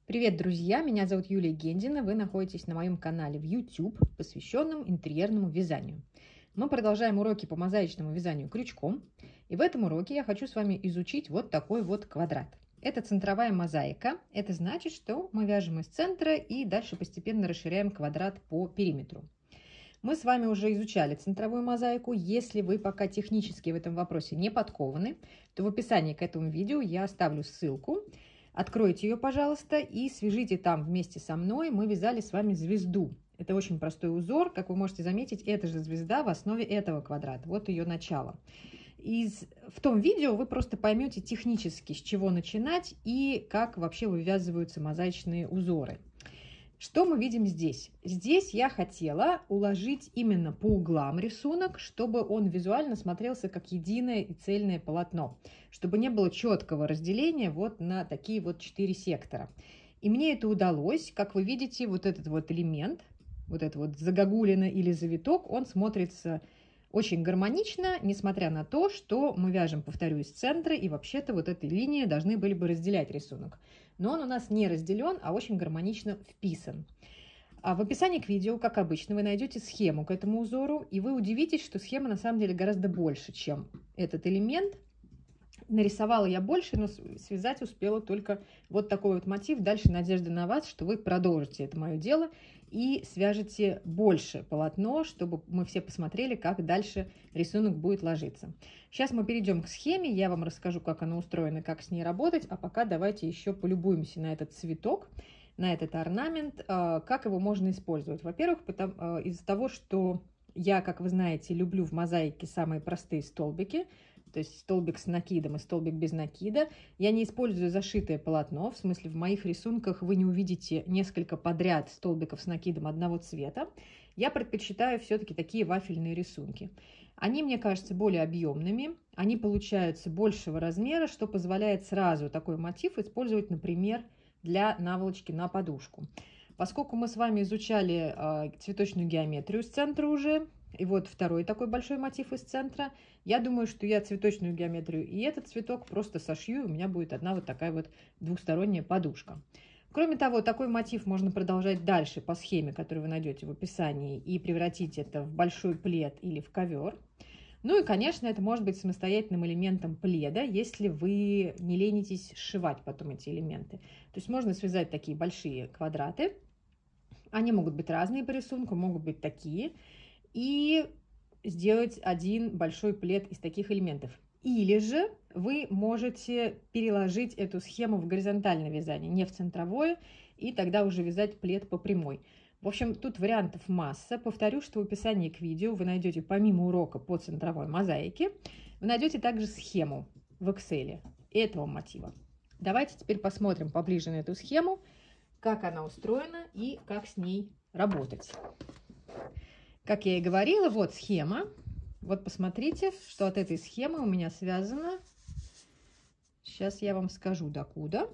Привет, друзья! Меня зовут Юлия Гендина. Вы находитесь на моем канале в YouTube, посвященном интерьерному вязанию. Мы продолжаем уроки по мозаичному вязанию крючком. И в этом уроке я хочу с вами изучить вот такой вот квадрат. Это центровая мозаика. Это значит, что мы вяжем из центра и дальше постепенно расширяем квадрат по периметру. Мы с вами уже изучали центровую мозаику. Если вы пока технически в этом вопросе не подкованы, то в описании к этому видео я оставлю ссылку. Откройте ее, пожалуйста, и свяжите там вместе со мной. Мы вязали с вами звезду. Это очень простой узор. Как вы можете заметить, это же звезда в основе этого квадрата. Вот ее начало. В том видео вы просто поймете технически, с чего начинать и как вообще вывязываются мозаичные узоры. Что мы видим здесь? Здесь я хотела уложить именно по углам рисунок, чтобы он визуально смотрелся как единое и цельное полотно, чтобы не было четкого разделения вот на такие вот 4 сектора. И мне это удалось. Как вы видите, вот этот вот элемент, вот это вот загогулина или завиток, он смотрится очень гармонично, несмотря на то, что мы вяжем, повторю, из центра, и вообще-то вот этой линии должны были бы разделять рисунок. Но он у нас не разделен, а очень гармонично вписан. А в описании к видео, как обычно, вы найдете схему к этому узору, и вы удивитесь, что схема на самом деле гораздо больше, чем этот элемент. Нарисовала я больше, но связать успела только вот такой вот мотив. Дальше надежда на вас, что вы продолжите это мое дело и свяжете больше полотно, чтобы мы все посмотрели, как дальше рисунок будет ложиться. Сейчас мы перейдем к схеме, я вам расскажу, как она устроена, как с ней работать, а пока давайте еще полюбуемся на этот цветок, на этот орнамент, как его можно использовать. Во-первых, из-за того, что я, как вы знаете, люблю в мозаике самые простые столбики, то есть столбик с накидом и столбик без накида. Я не использую зашитое полотно, в смысле в моих рисунках вы не увидите несколько подряд столбиков с накидом одного цвета. Я предпочитаю все-таки такие вафельные рисунки. Они, мне кажется, более объемными, они получаются большего размера, что позволяет сразу такой мотив использовать, например, для наволочки на подушку. Поскольку мы с вами изучали цветочную геометрию с центра уже, и вот второй такой большой мотив из центра, я думаю, что я цветочную геометрию и этот цветок просто сошью, и у меня будет одна вот такая вот двухсторонняя подушка. Кроме того, такой мотив можно продолжать дальше по схеме, которую вы найдете в описании, и превратить это в большой плед или в ковер. Ну и, конечно, это может быть самостоятельным элементом пледа, если вы не ленитесь сшивать потом эти элементы. То есть можно связать такие большие квадраты. Они могут быть разные по рисунку, могут быть такие. И сделать один большой плед из таких элементов. Или же вы можете переложить эту схему в горизонтальное вязание, не в центровое, и тогда уже вязать плед по прямой. В общем, тут вариантов масса. Повторю, что в описании к видео вы найдете помимо урока по центровой мозаике, вы найдете также схему в Excel этого мотива. Давайте теперь посмотрим поближе на эту схему, как она устроена и как с ней работать. Как я и говорила, вот схема. Вот посмотрите, что от этой схемы у меня связано. Сейчас я вам скажу, докуда.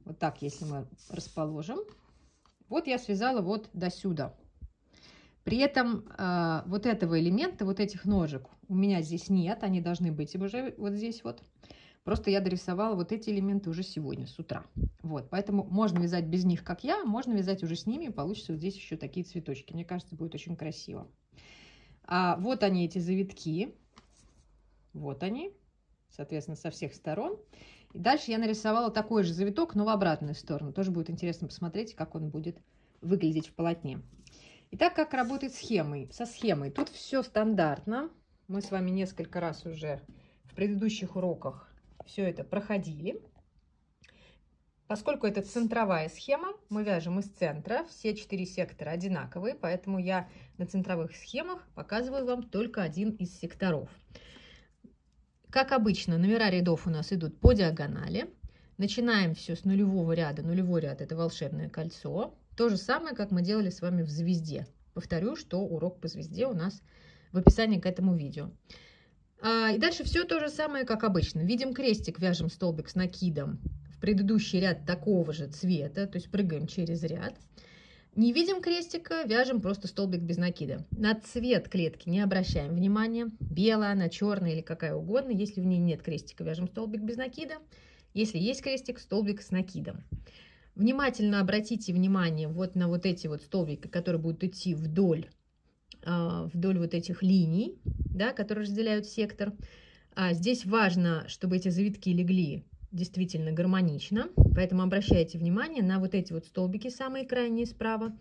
Вот так, если мы расположим. Вот я связала вот до сюда. При этом вот этого элемента, вот этих ножек у меня здесь нет. Они должны быть уже вот здесь вот. Просто я дорисовала вот эти элементы уже сегодня с утра. Вот, поэтому можно вязать без них, как я, можно вязать уже с ними, и получится вот здесь еще такие цветочки. Мне кажется, будет очень красиво. Вот они, эти завитки. Вот они, соответственно, со всех сторон. И дальше я нарисовала такой же завиток, но в обратную сторону. Тоже будет интересно посмотреть, как он будет выглядеть в полотне. Итак, как работает со схемой. Тут все стандартно. Мы с вами несколько раз уже в предыдущих уроках все это проходили. Поскольку это центровая схема, мы вяжем из центра, все 4 сектора одинаковые, поэтому я на центровых схемах показываю вам только один из секторов. Как обычно, номера рядов у нас идут по диагонали. Начинаем все с нулевого ряда. Нулевой ряд — это волшебное кольцо. То же самое, как мы делали с вами в звезде. Повторю, что урок по звезде у нас в описании к этому видео. И дальше все то же самое, как обычно. Видим крестик, вяжем столбик с накидом в предыдущий ряд такого же цвета, то есть прыгаем через ряд. Не видим крестика, вяжем просто столбик без накида. На цвет клетки не обращаем внимания. Белая она, черная или какая угодно. Если в ней нет крестика, вяжем столбик без накида. Если есть крестик, столбик с накидом. Внимательно обратите внимание вот на вот эти вот столбики, которые будут идти вдоль вот этих линий, да, которые разделяют сектор. Здесь важно, чтобы эти завитки легли действительно гармонично, поэтому обращайте внимание на вот эти вот столбики, самые крайние справа.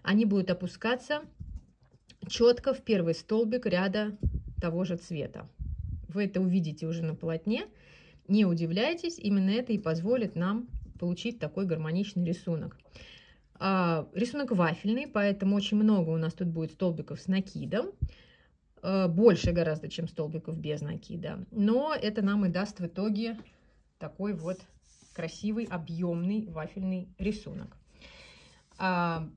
Они будут опускаться четко в первый столбик ряда того же цвета. Вы это увидите уже на полотне. Не удивляйтесь, именно это и позволит нам получить такой гармоничный рисунок. Рисунок вафельный, поэтому очень много у нас тут будет столбиков с накидом. Больше гораздо, чем столбиков без накида. Но это нам и даст в итоге такой вот красивый, объемный вафельный рисунок. В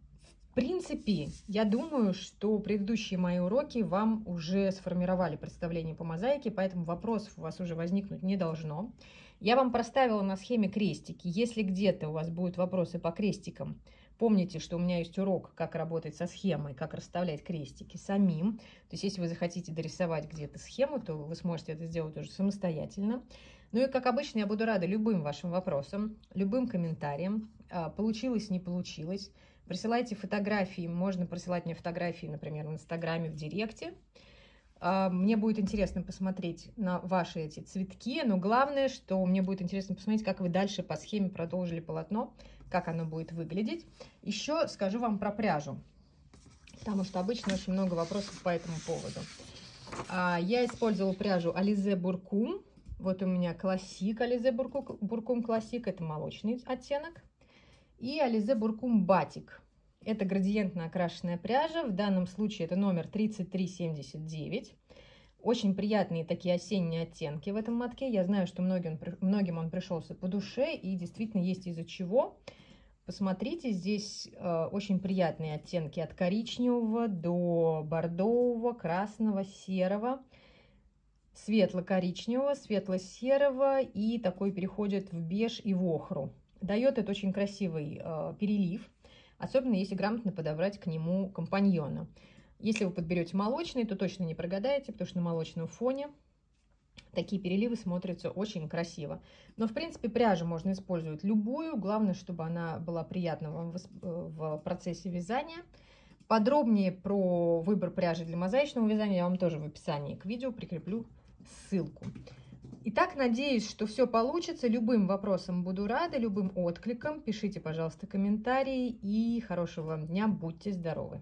принципе, я думаю, что предыдущие мои уроки вам уже сформировали представление по мозаике, поэтому вопросов у вас уже возникнуть не должно. Я вам проставила на схеме крестики. Если где-то у вас будут вопросы по крестикам, помните, что у меня есть урок, как работать со схемой, как расставлять крестики самим. То есть, если вы захотите дорисовать где-то схему, то вы сможете это сделать уже самостоятельно. Ну и, как обычно, я буду рада любым вашим вопросам, любым комментариям. Получилось, не получилось. Присылайте фотографии. Можно присылать мне фотографии, например, в Инстаграме, в Директе. Мне будет интересно посмотреть на ваши эти цветки, но главное, что мне будет интересно посмотреть, как вы дальше по схеме продолжили полотно, как оно будет выглядеть. Еще скажу вам про пряжу, потому что обычно очень много вопросов по этому поводу. Я использовала пряжу Alize Burkum. Вот у меня классик Alize Burkum классик, это молочный оттенок. И Alize Burkum Батик. Это градиентно окрашенная пряжа. В данном случае это номер 3379. Очень приятные такие осенние оттенки в этом мотке. Я знаю, что многим он пришелся по душе. И действительно есть из-за чего. Посмотрите, здесь очень приятные оттенки от коричневого до бордового, красного, серого, светло-коричневого, светло-серого. И такой переходит в беж и в охру. Дает это очень красивый перелив. Особенно если грамотно подобрать к нему компаньона. Если вы подберете молочный, то точно не прогадаете, потому что на молочном фоне такие переливы смотрятся очень красиво. Но, в принципе, пряжу можно использовать любую. Главное, чтобы она была приятна вам в процессе вязания. Подробнее про выбор пряжи для мозаичного вязания я вам тоже в описании к видео прикреплю ссылку. Итак, надеюсь, что все получится. Любым вопросам буду рада, любым откликам. Пишите, пожалуйста, комментарии. И хорошего вам дня. Будьте здоровы!